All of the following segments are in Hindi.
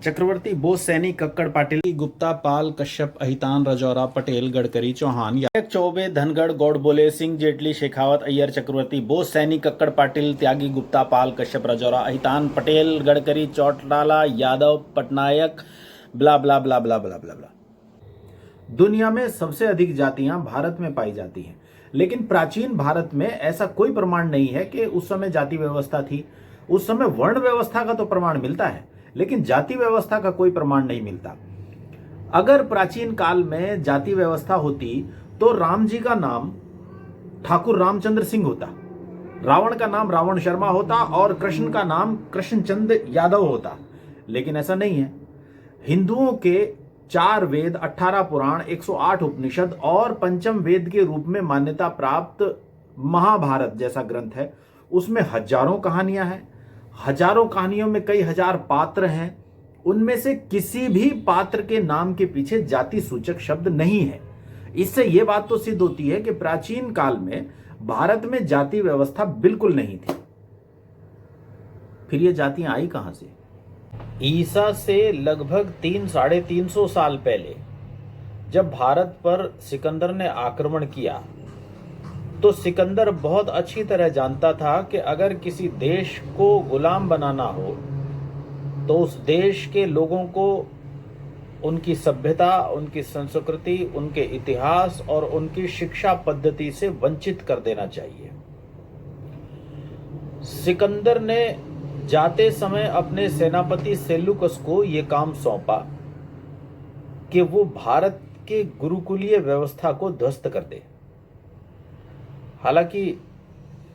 चक्रवर्ती, बोस, सैनी, कक्कड़, पाटिल, गुप्ता, पाल, कश्यप, अहितान, राजौरा, पटेल, गडकरी, चौहान, चौबे, धनगढ़, गौडबोले, सिंह, जेटली, शेखावत, अय्यर, चक्रवर्ती, बोस, सैनी, कक्कड़, पाटिल, त्यागी, गुप्ता, पाल, कश्यप, राजौरा, अहितान, पटेल, गडकरी, चौटाला, यादव, पटनायक, ब्ला ब्ला ब्ला ब्ला ब्ला ब्ला ब्ला। दुनिया में सबसे अधिक जातियां भारत में पाई जाती हैं, लेकिन प्राचीन भारत में ऐसा कोई प्रमाण नहीं है कि उस समय जाति व्यवस्था थी। उस समय वर्ण व्यवस्था का तो प्रमाण मिलता है, लेकिन जाति व्यवस्था का कोई प्रमाण नहीं मिलता। अगर प्राचीन काल में जाति व्यवस्था होती तो राम जी का नाम ठाकुर रामचंद्र सिंह होता, रावण का नाम रावण शर्मा होता और कृष्ण का नाम कृष्णचंद यादव होता, लेकिन ऐसा नहीं है। हिंदुओं के 4 वेद, 18 पुराण, 108 उपनिषद और पंचम वेद के रूप में मान्यता प्राप्त महाभारत जैसा ग्रंथ है, उसमें हजारों कहानियां हैं। हजारों कहानियों में कई हजार पात्र हैं। उनमें से किसी भी पात्र के नाम के पीछे जाति सूचक शब्द नहीं है। इससे यह बात तो सिद्ध होती है कि प्राचीन काल में भारत में जाति व्यवस्था बिल्कुल नहीं थी। फिर ये जातियां आई कहां से? ईसा से लगभग 300-350 साल पहले जब भारत पर सिकंदर ने आक्रमण किया तो सिकंदर बहुत अच्छी तरह जानता था कि अगर किसी देश को गुलाम बनाना हो तो उस देश के लोगों को उनकी सभ्यता, उनकी संस्कृति, उनके इतिहास और उनकी शिक्षा पद्धति से वंचित कर देना चाहिए। सिकंदर ने जाते समय अपने सेनापति सेल्यूकस को यह काम सौंपा कि वो भारत के गुरुकुलीय व्यवस्था को ध्वस्त कर दे। हालांकि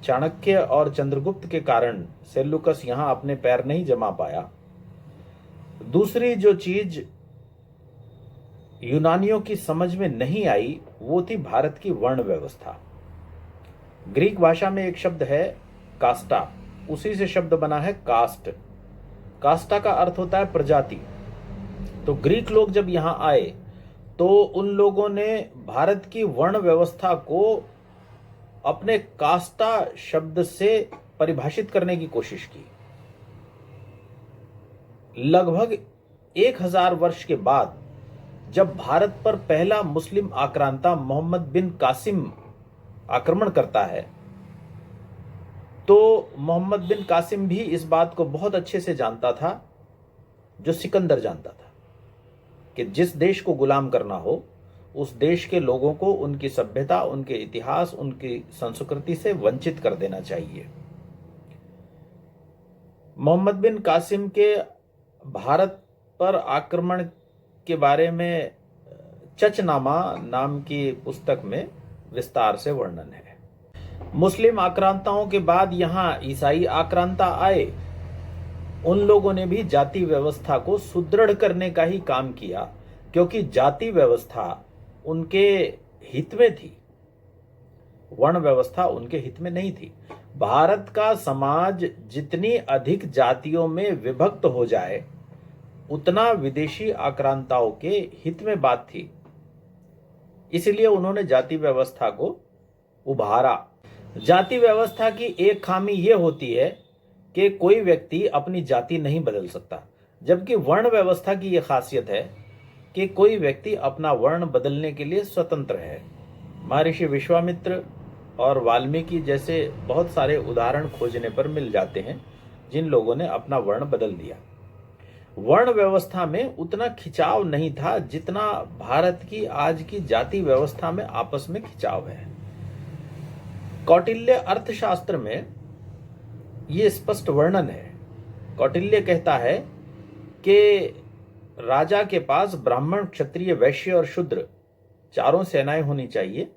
चाणक्य और चंद्रगुप्त के कारण सेल्यूकस यहां अपने पैर नहीं जमा पाया। दूसरी जो चीज यूनानियों की समझ में नहीं आई वो थी भारत की वर्ण व्यवस्था। ग्रीक भाषा में एक शब्द है कास्टा, उसी से शब्द बना है कास्ट। कास्टा का अर्थ होता है प्रजाति। तो ग्रीक लोग जब यहां आए तो उन लोगों ने भारत की वर्ण व्यवस्था को अपने कास्टा शब्द से परिभाषित करने की कोशिश की। लगभग 1000 वर्ष के बाद जब भारत पर पहला मुस्लिम आक्रांता मोहम्मद बिन कासिम आक्रमण करता है तो मोहम्मद बिन कासिम भी इस बात को बहुत अच्छे से जानता था जो सिकंदर जानता था कि जिस देश को गुलाम करना हो उस देश के लोगों को उनकी सभ्यता, उनके इतिहास, उनकी संस्कृति से वंचित कर देना चाहिए। मोहम्मद बिन कासिम के भारत पर आक्रमण के बारे में चचनामा नाम की पुस्तक में विस्तार से वर्णन है। मुस्लिम आक्रांताओं के बाद यहां ईसाई आक्रांता आए। उन लोगों ने भी जाति व्यवस्था को सुदृढ़ करने का ही काम किया, क्योंकि जाति व्यवस्था उनके हित में थी, वर्ण व्यवस्था उनके हित में नहीं थी। भारत का समाज जितनी अधिक जातियों में विभक्त हो जाए उतना विदेशी आक्रांताओं के हित में बात थी। इसलिए उन्होंने जाति व्यवस्था को उभारा। जाति व्यवस्था की एक खामी यह होती है कि कोई व्यक्ति अपनी जाति नहीं बदल सकता, जबकि वर्ण व्यवस्था की यह खासियत है कि कोई व्यक्ति अपना वर्ण बदलने के लिए स्वतंत्र है। महर्षि विश्वामित्र और वाल्मीकि जैसे बहुत सारे उदाहरण खोजने पर मिल जाते हैं जिन लोगों ने अपना वर्ण बदल दिया। वर्ण व्यवस्था में उतना खिंचाव नहीं था जितना भारत की आज की जाति व्यवस्था में आपस में खिंचाव है। कौटिल्य अर्थशास्त्र में यह स्पष्ट वर्णन है। कौटिल्य कहता है कि राजा के पास ब्राह्मण, क्षत्रिय, वैश्य और शूद्र चारों सेनाएं होनी चाहिए।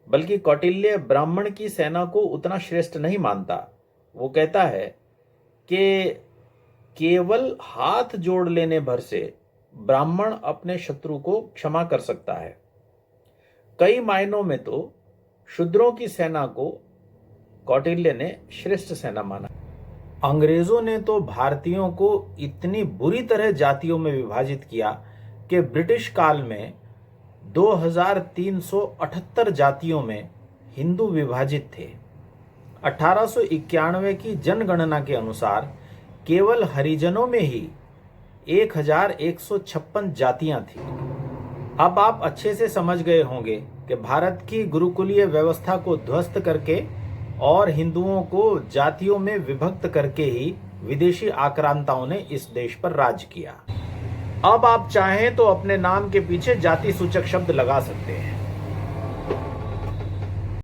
बल्कि कौटिल्य ब्राह्मण की सेना को उतना श्रेष्ठ नहीं मानता। वो कहता है कि केवल हाथ जोड़ लेने भर से ब्राह्मण अपने शत्रु को क्षमा कर सकता है। कई मायनों में तो शूद्रों की सेना को कौटिल्य ने श्रेष्ठ सेना माना। अंग्रेजों ने तो भारतीयों को इतनी बुरी तरह जातियों में विभाजित किया कि ब्रिटिश काल में 2378 जातियों में हिंदू विभाजित थे। 1891 की जनगणना के अनुसार केवल हरिजनों में ही 1156 जातियां थी। अब आप अच्छे से समझ गए होंगे कि भारत की गुरुकुलीय व्यवस्था को ध्वस्त करके और हिंदुओं को जातियों में विभक्त करके ही विदेशी आक्रांताओं ने इस देश पर राज किया। अब आप चाहें तो अपने नाम के पीछे जाति सूचक शब्द लगा सकते हैं।